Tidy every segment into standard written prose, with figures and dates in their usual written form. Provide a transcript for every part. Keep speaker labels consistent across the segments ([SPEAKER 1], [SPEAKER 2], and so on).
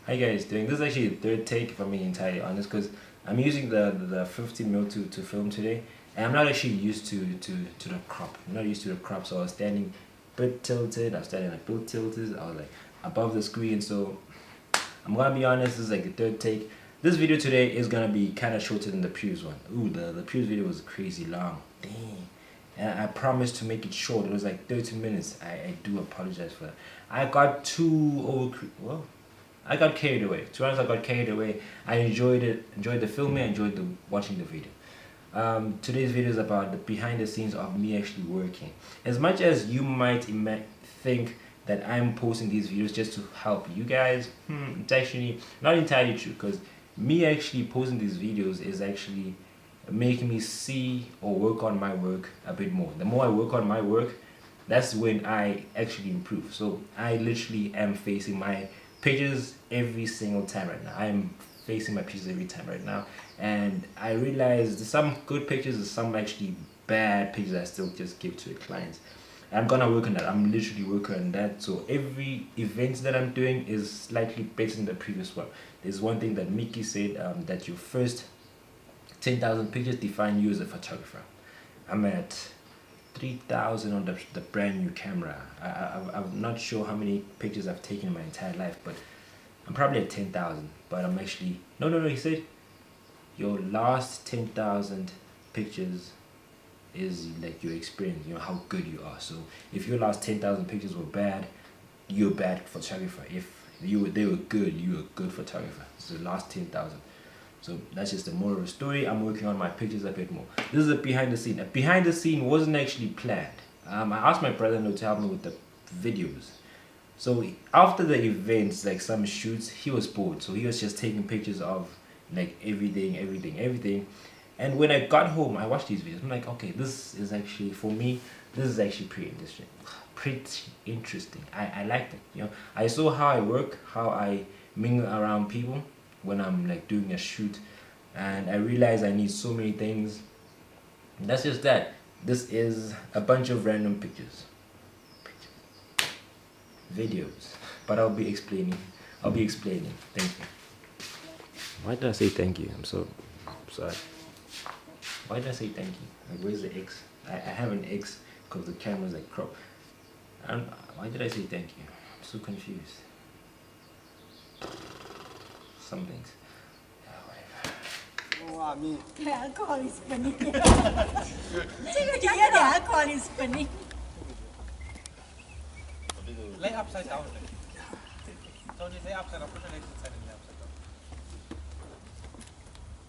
[SPEAKER 1] How you guys doing? This is actually the third take, if I'm being entirely honest, because I'm using the 50mm to film today, and I'm not actually used to the crop. I'm not used to the crop, so I was standing a bit tilted. I was standing like both tilted. I was like above the screen, so I'm gonna be honest. This is like the third take. This video today is gonna be kind of shorter than the previous one. Ooh, the previous video was crazy long. Dang. And I promised to make it short. It was like 30 minutes. I do apologize for that. I got too well, I got carried away. To be honest, I got carried away. I enjoyed it, enjoyed the filming, enjoyed watching the video. Today's video is about the behind the scenes of me actually working. As much as you might think that I'm posting these videos just to help you guys, it's actually not entirely true, because me actually posting these videos is actually making me see or work on my work a bit more. The more I work on my work, that's when I actually improve. So I literally am facing my pictures every single time right now. I am facing my pictures every time right now, and I realized some good pictures and some actually bad pictures I still just give to the clients. I'm gonna work on that. I'm literally working on that. So every event that I'm doing is slightly better than the previous one. There's one thing that Mickey said, that your first 10,000 pictures define you as a photographer. I'm at 3,000 on the brand new camera. I'm not sure how many pictures I've taken in my entire life, but I'm probably at 10,000. But I'm actually no. He said your last 10,000 pictures is like your experience. You know how good you are. So if your last 10,000 pictures were bad, you're a bad photographer. If they were good, you're a good photographer. It's the last 10,000. So that's just the moral of the story. I'm working on my pictures a bit more. This is a behind the scene. A behind the scene wasn't actually planned. I asked my brother-in-law to help me with the videos. So after the events, like some shoots, he was bored. So he was just taking pictures of like everything. And when I got home, I watched these videos. I'm like, okay, this is actually, for me, this is actually pretty interesting. I liked it. You know, I saw how I work, how I mingle around people when I'm like doing a shoot, and I realized I need so many things. And that's just that. This is a bunch of random pictures, videos, but I'll be explaining. Thank you. Why did I say thank you? I'm sorry. Why did I say thank you? Like, where's the X? I have an X because the camera's like crop. Why did I say thank you? I'm so confused. Some things.
[SPEAKER 2] Wow, me.
[SPEAKER 3] The alcohol is spinning. The alcohol is spinning.
[SPEAKER 2] Lay upside down. Don't you lay upside down? Put your legs inside and lay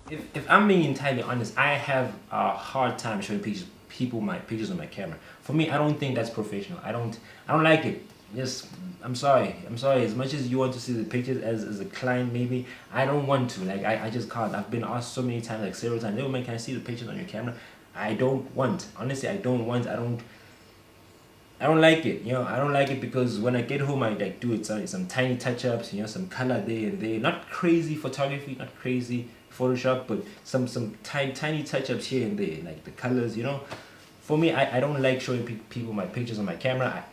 [SPEAKER 2] upside down.
[SPEAKER 1] If I'm being entirely honest, I have a hard time showing people my pictures on my camera. For me, I don't think that's professional. I don't like it. Yes, I'm sorry. As much as you want to see the pictures as a client, maybe I don't want to. Like I just can't. I've been asked so many times, like several times, "Oh man, can I see the pictures on your camera?" I don't want. Honestly, I don't want. I don't like it. You know, I don't like it because when I get home, I like do it some tiny touch-ups. You know, some color there and there. Not crazy photography, not crazy Photoshop, but some tiny touch-ups here and there, like the colors. You know, for me, I don't like showing people my pictures on my camera.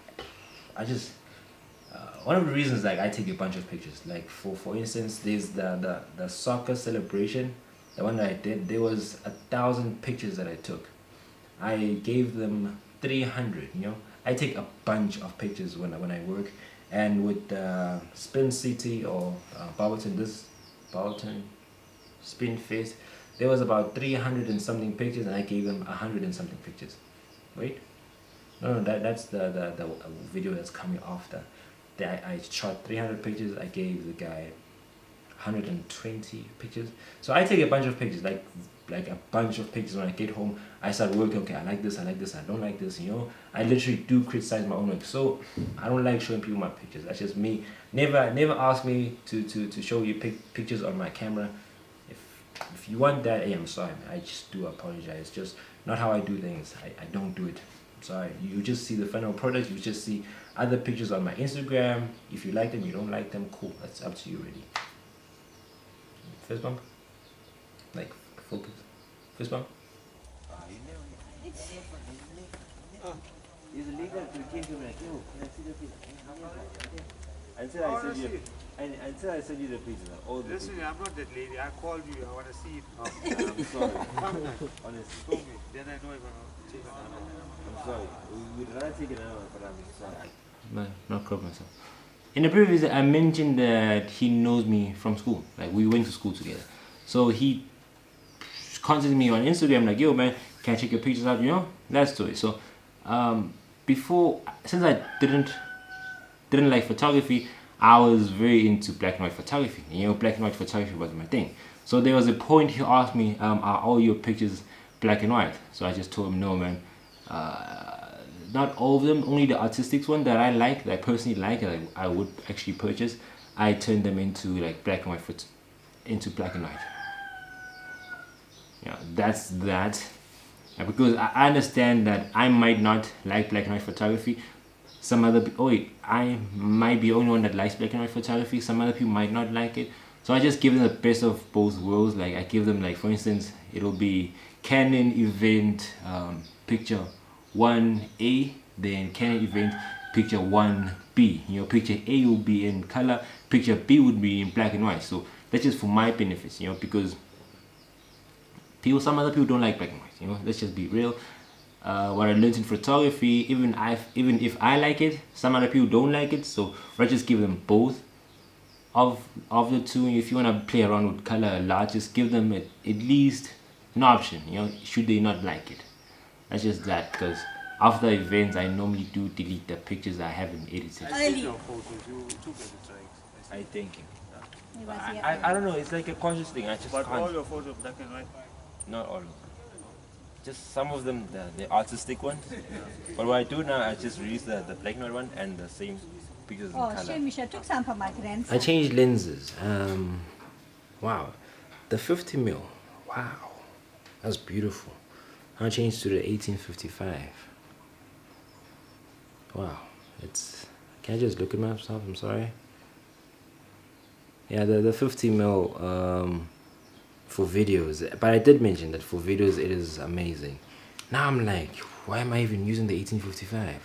[SPEAKER 1] I just one of the reasons, like, I take a bunch of pictures. Like for instance, there's the soccer celebration, the one that I did. There was 1,000 pictures that I took. I gave them 300. You know, I take a bunch of pictures when I work. And with Spin City or Barberton Spin Fest, there was about 300 and something pictures, and I gave them 100 and something pictures. Wait. No, that's the video that's coming after. I shot 300 pictures. I gave the guy 120 pictures. So I take a bunch of pictures, like a bunch of pictures. When I get home, I start working. Okay, I like this, I don't like this. You know, I literally do criticize my own work. So I don't like showing people my pictures. That's just me. Never ask me to show you pictures on my camera. If you want that, hey, I'm sorry, man. I just do apologize. It's just not how I do things. I don't do it. Sorry, you just see the final product. You just see other pictures on my Instagram. If you like them, you don't like them, cool. That's up to you, really. Fist bump. Like, focus. Fist bump.
[SPEAKER 4] It's legal to change your material.
[SPEAKER 1] Until I send you, until I send you the pictures, all the
[SPEAKER 2] Listen, I'm not that lady. I called you. I want to see it.
[SPEAKER 1] I'm sorry. Honestly,
[SPEAKER 2] Told me. Then I know I'm going to take another one.
[SPEAKER 1] I'm sorry. We'd rather take another one, but I'm sorry.
[SPEAKER 4] No, not crop myself. In the previous, I mentioned that he knows me from school. Like we went to school together. So he contacted me on Instagram like, yo man, can I check your pictures out? You know, that story. So before, since I didn't like photography, I was very into black and white photography. You know, black and white photography was my thing. So there was a point he asked me, are all your pictures black and white? So I just told him, no man, not all of them, only the artistic one that I like, that I personally like, that I would actually purchase, I turned them into like black and white, into black and white. Yeah, that's that. Because I understand that I might not like black and white photography. Some other people, I might be the only one that likes black and white photography. Some other people might not like it. So I just give them the best of both worlds. Like I give them, like for instance, it'll be Canon event picture 1A, then Canon event picture 1B. You know, picture A will be in color, picture B would be in black and white. So that's just for my benefits, you know, because some other people don't like black and white. You know, let's just be real. What I learned in photography, even if I like it, some other people don't like it. So let's just give them both of the two. If you wanna play around with color a lot, just give them at least an option. You know, should they not like it? That's just that. Because after events, I normally do delete the pictures I haven't edited.
[SPEAKER 2] I see your photos. You took at the drawings.
[SPEAKER 1] I think.
[SPEAKER 3] He was here.
[SPEAKER 1] I don't know. It's like a conscious thing. I just
[SPEAKER 2] But
[SPEAKER 1] can't.
[SPEAKER 2] all your photos black and white.
[SPEAKER 1] Not all of them. Just some of them, the artistic ones. But what I do now, I just release the black and white one and the same pictures in
[SPEAKER 3] Oh,
[SPEAKER 1] color.
[SPEAKER 3] shame, I took some for my grandson.
[SPEAKER 4] I changed lenses. Wow, the 50 mil. Wow, that's beautiful. I changed to the 1855. Wow, it's. Can I just look at myself? I'm sorry. Yeah, the 50 mil for videos, but I did mention that for videos it is amazing. Now I'm like, why am I even using the 1855?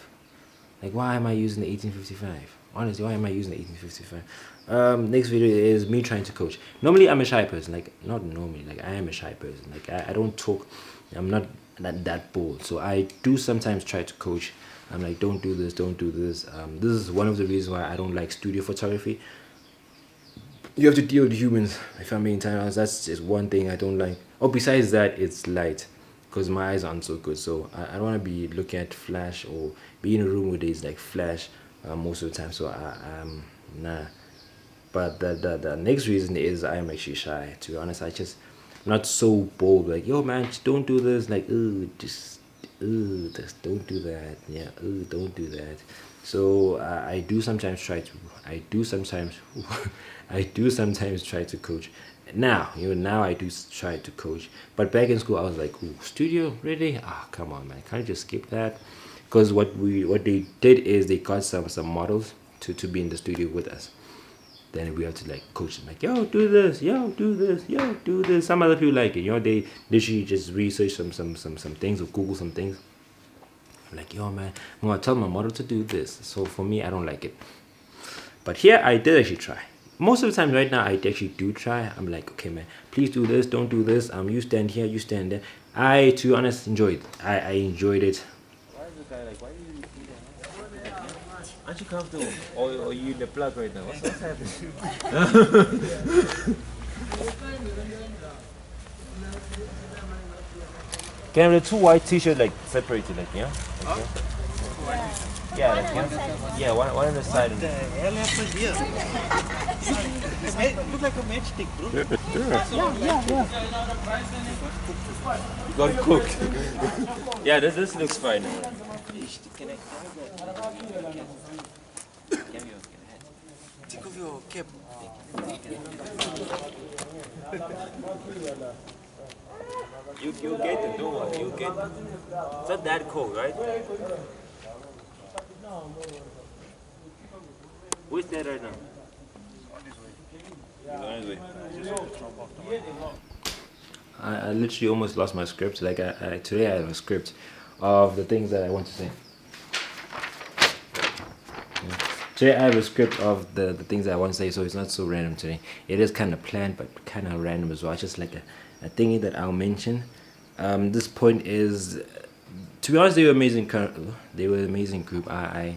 [SPEAKER 4] Like, why am I using the 1855? Honestly, why am I using the 1855? Next video is me trying to coach. Normally I'm a shy person, like not normally, like I am a shy person. Like I don't talk. I'm not that bold. So I do sometimes try to coach. I'm like, don't do this, don't do this. This is one of the reasons why I don't like studio photography. You have to deal with humans, if I'm being entirely honest. That's just one thing I don't like. Oh, besides that, it's light, because my eyes aren't so good. So I don't want to be looking at flash or be in a room where there's like flash most of the time. So I'm nah. But the next reason is I'm actually shy. To be honest, I'm not so bold. Like, yo man, just don't do this. Like, just don't do that. Yeah, don't do that. So I do sometimes try to. I do sometimes try to coach. Now, now I do try to coach. But back in school, I was like, ooh, studio, really? Ah, come on, man. Can't you just skip that? Because what they did is they got some models to be in the studio with us. Then we have to like coach them, like, yo, do this, yo, do this, yo, do this. Some other people like it, they literally just research some things or Google some things. I'm like, yo man, I'm gonna tell my model to do this. So for me, I don't like it. But here I did actually try. Most of the time right now I actually do try. I'm like, okay man, please do this, don't do this. You stand here, you stand there. I, to be honest, enjoyed it. I enjoyed it.
[SPEAKER 1] Why is the guy like, why do you do that? Aren't you comfortable? Or you in the plug right now? What's happening? Can I have the two white t-shirts like separated, like, yeah? Okay. Yeah, like one, yeah, one on the side.
[SPEAKER 2] What the hell happened here? It looks like a matchstick, bro.
[SPEAKER 1] You got cooked. Yeah, this looks fine. Can I take off your cap? You'll get it, don't worry. You'll get it. It's not that cold, right? Where's that right now? On his way. I literally almost lost my script. Like today I have a script of the things that I want to say. Yeah.
[SPEAKER 4] Today I have a script of the things I want to say, so it's not so random today. It is kind of planned, but kind of random as well. It's just like a thingy that I'll mention. This point is, to be honest, they were amazing. They were an amazing group. I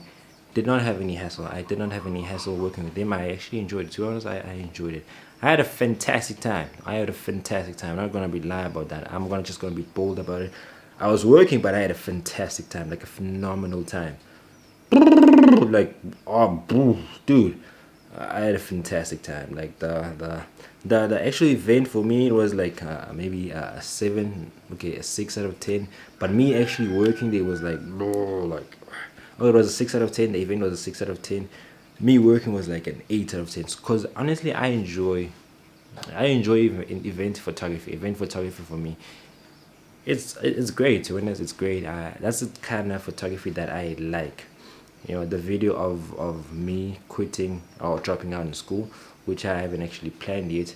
[SPEAKER 4] did not have any hassle. I did not have any hassle working with them. I actually enjoyed it. To be honest, I enjoyed it. I had a fantastic time. I'm not gonna be lying about that. I'm just gonna be bold about it. I was working, but I had a fantastic time, like a phenomenal time. Like, oh, dude, I had a fantastic time. Like the actual event for me, it was like maybe a 7, okay, a 6 out of 10. But me actually working there was like, oh, it was a 6 out of 10. The event was a 6 out of 10. Me working was like an 8 out of 10. Cause honestly, I enjoy event photography. Event photography for me, it's great. To be honest, it's great. That's the kind of photography that I like. You know, the video of me quitting or dropping out in school, which I haven't actually planned yet.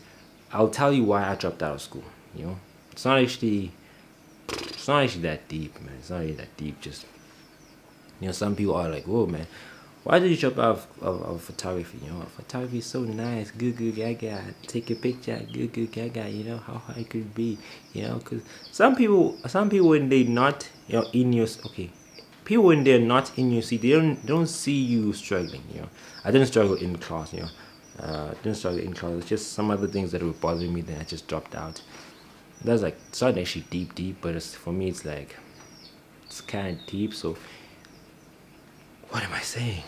[SPEAKER 4] I'll tell you why I dropped out of school. You know, it's not actually that deep, man. It's not really that deep. Just, you know, some people are like, whoa, man, why did you drop out of photography? You know, photography is so nice, good gaga, take a picture, good gaga, you know, how high it could be, you know, because some people when they not, you know, in your, okay, people when they're not in your seat, they don't see you struggling, you know. I didn't struggle in class, you know. Didn't struggle in class. It's just some other things that were bothering me. Then I just dropped out. That's like, it's not actually deep, but for me, it's like, it's kind of deep. So, what am I saying?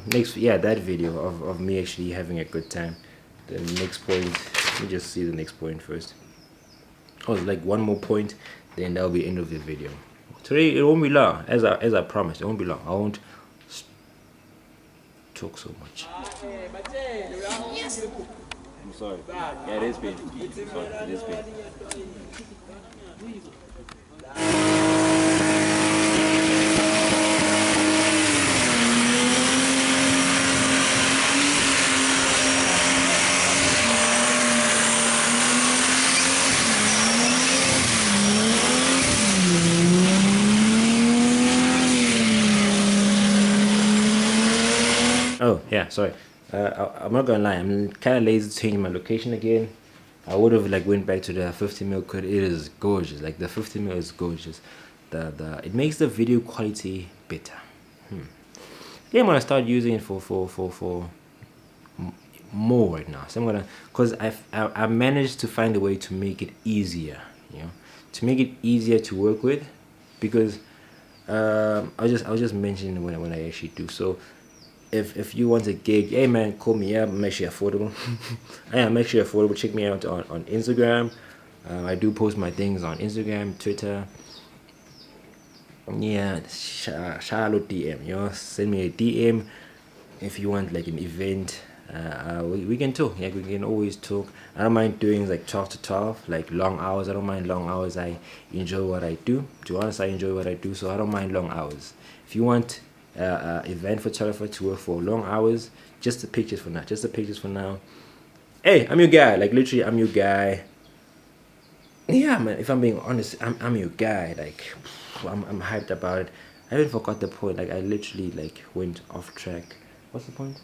[SPEAKER 4] Next, yeah, that video of me actually having a good time. The next point. Let me just see the next point first. Oh, like one more point, then that'll be the end of the video. Today it won't be long, as I promised. It won't be long. I won't talk so much. I'm sorry. Yeah, it is big. Sorry, it is big. Oh yeah, sorry. I'm not gonna lie. I'm kind of lazy to change my location again. I would have like went back to the 50mm. It is gorgeous. Like the 50mm is gorgeous. It makes the video quality better. Yeah, I'm gonna start using it for more right now. So I'm gonna, cause I managed to find a way to make it easier. You know, to make it easier to work with, because I'll just mention when I actually do so. If you want a gig, hey man, call me up. I'm actually affordable. I am actually affordable. Check me out on Instagram. I do post my things on Instagram, Twitter. Yeah, Charlotte DM. You know, send me a DM if you want like an event. We can talk. Yeah, we can always talk. I don't mind doing like 12 to 12, like long hours. I don't mind long hours. I enjoy what I do. To be honest, I enjoy what I do, so I don't mind long hours. If you want event photographer to work for long hours, just the pictures for now. Hey, I'm your guy. Like literally, I'm your guy. Yeah, man. If I'm being honest, I'm your guy. Like, I'm hyped about it. I even forgot the point. Like, I literally like went off track. What's the point?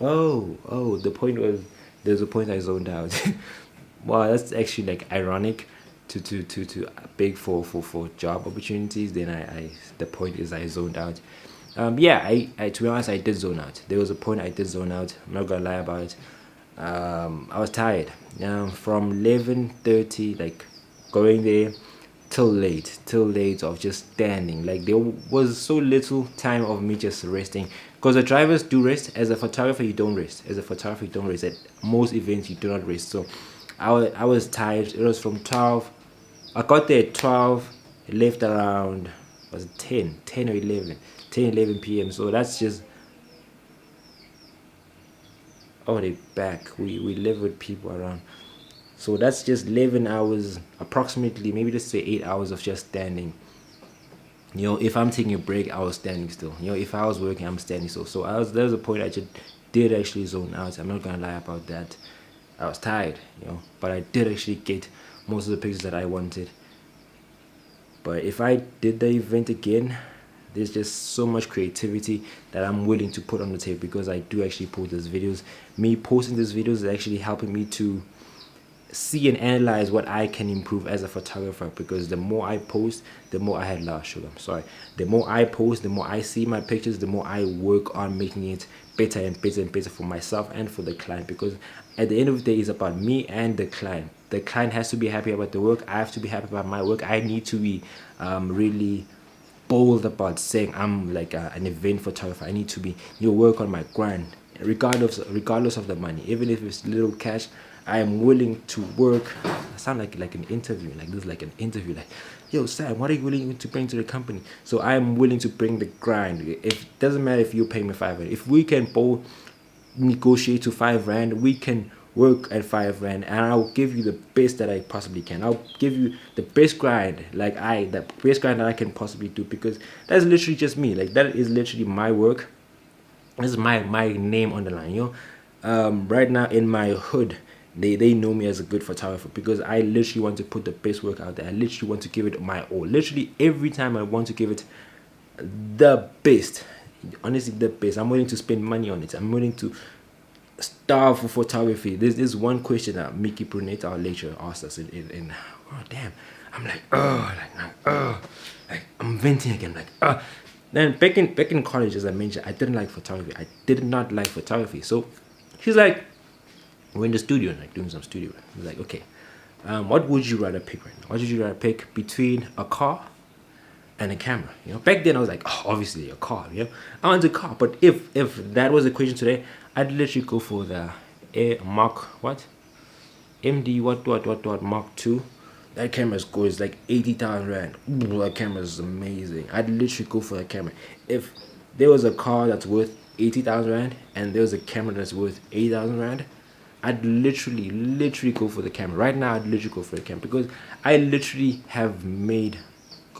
[SPEAKER 4] Oh, the point was, there's a point I zoned out. Wow, that's actually like ironic. To beg for job opportunities, then I the point is I zoned out. Yeah, I to be honest, I did zone out. There was a point I did zone out. I'm not gonna lie about it. I was tired. From 11:30, like going there till late of just standing. Like there was so little time of me just resting. Because the drivers do rest. As a photographer, you don't rest. At most events, you do not rest. So I was tired. It was from 12. I got there at 12, left around, was it 10 or 11, 11 p.m. So that's just, oh, they back. We live with people around. So that's just 11 hours, approximately, maybe let's say 8 hours of just standing. You know, if I'm taking a break, I was standing still. You know, if I was working, I'm standing still. So there was a point I just did actually zone out. I'm not gonna lie about that. I was tired, you know, but I did actually get most of the pictures that I wanted. But if I did the event again, There's just so much creativity that I'm willing to put on the table because I do actually post these videos. Me posting these videos is actually helping me to see and analyze what I can improve as a photographer, because the more I post, the more I had last sugar. I'm sorry. The more I post, the more I see my pictures, the more I work on making it better and better and better for myself and for the client, because at the end of the day, it's about me and the client. The client has to be happy about the work. I have to be happy about my work. I need to be really bold about saying I'm like an event photographer. I need to be work on my grind, regardless of the money, even if it's little cash. I am willing to work. I sound like an interview, like this, like an interview, like, yo Sam, what are you willing to bring to the company? So I am willing to bring the grind. It doesn't matter if you pay me $5. If we can both negotiate to $5, we can work at $5, and I'll give you the best that I possibly can. I'll give you the best grind, the best grind that I can possibly do, because that's literally just me. Like, that is literally my work. This is my name on the line, right now in my hood, they know me as a good photographer, because I literally want to put the best work out there. I literally want to give it my all. Literally every time I want to give it the best. Honestly, the best. I'm willing to spend money on it. I'm willing to starve for photography. There's one question that Mickey Brunette, our lecturer, asked us in oh damn. I'm like, like I'm venting again, like Then back in college, as I mentioned, I didn't like photography. I did not like photography. So she's like, we're in the studio, like doing some studio. He's like, okay, what would you rather pick right now? What would you rather pick between a car and a camera? Back then I was like, oh, obviously a car. I want a car. But if that was the question today, I'd literally go for the MD Mark 2. That camera is good. It's like 80,000 rand. Ooh, that camera is amazing. I'd literally go for that camera. If there was a car that's worth 80,000 rand and there was a camera that's worth 80,000 rand, I'd literally go for the camera. Right now, I'd literally go for the camera, because I literally have made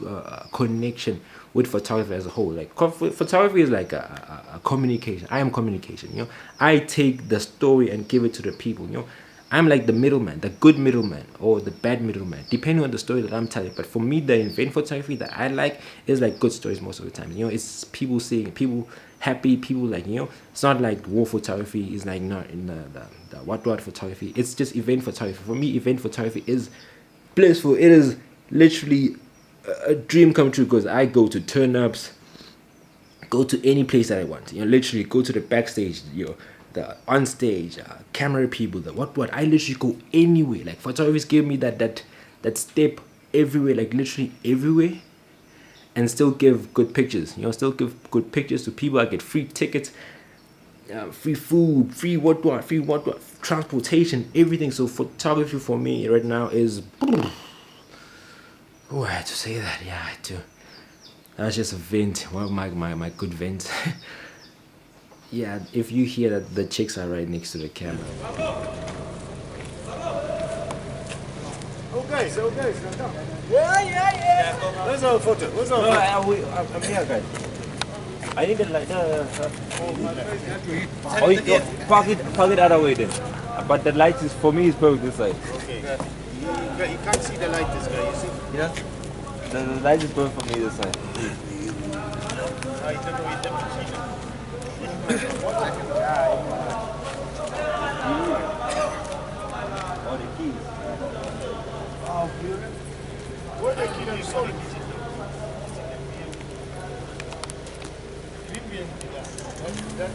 [SPEAKER 4] a connection with photography as a whole. Like, photography is like a communication. I am communication. I take the story and give it to the people. I'm like the middleman, the good middleman or the bad middleman, depending on the story that I'm telling. But for me, the event photography that I like is like good stories most of the time. It's people seeing, people happy, people like, it's not like war photography. It's like not in the what photography. It's just event photography. For me, event photography is blissful. It is literally a dream come true, because I go to turn-ups, go to any place that I want. Literally go to the backstage, the on stage, camera people, the what. I literally go anywhere. Like, photographers give me that step everywhere, like literally everywhere, and still give good pictures. Still give good pictures to people. I get free tickets, free food, free what, transportation, everything. So photography for me right now is. Oh, I had to say that. Yeah, I had to. That's just a vent. One of my good vents. Yeah, if you hear that the chicks are right next to the camera.
[SPEAKER 5] Okay, yeah. Where's our photo?
[SPEAKER 1] I'm here, guys. I need it like park it other way then. But the light is, for me, is perfect this side.
[SPEAKER 5] Okay. You can't see the light this guy, you see?
[SPEAKER 1] Yeah. The light is perfect for me this side.
[SPEAKER 5] I don't know, you never see it.
[SPEAKER 1] All the keys.
[SPEAKER 5] Oh, beautiful. Where the key you saw it? That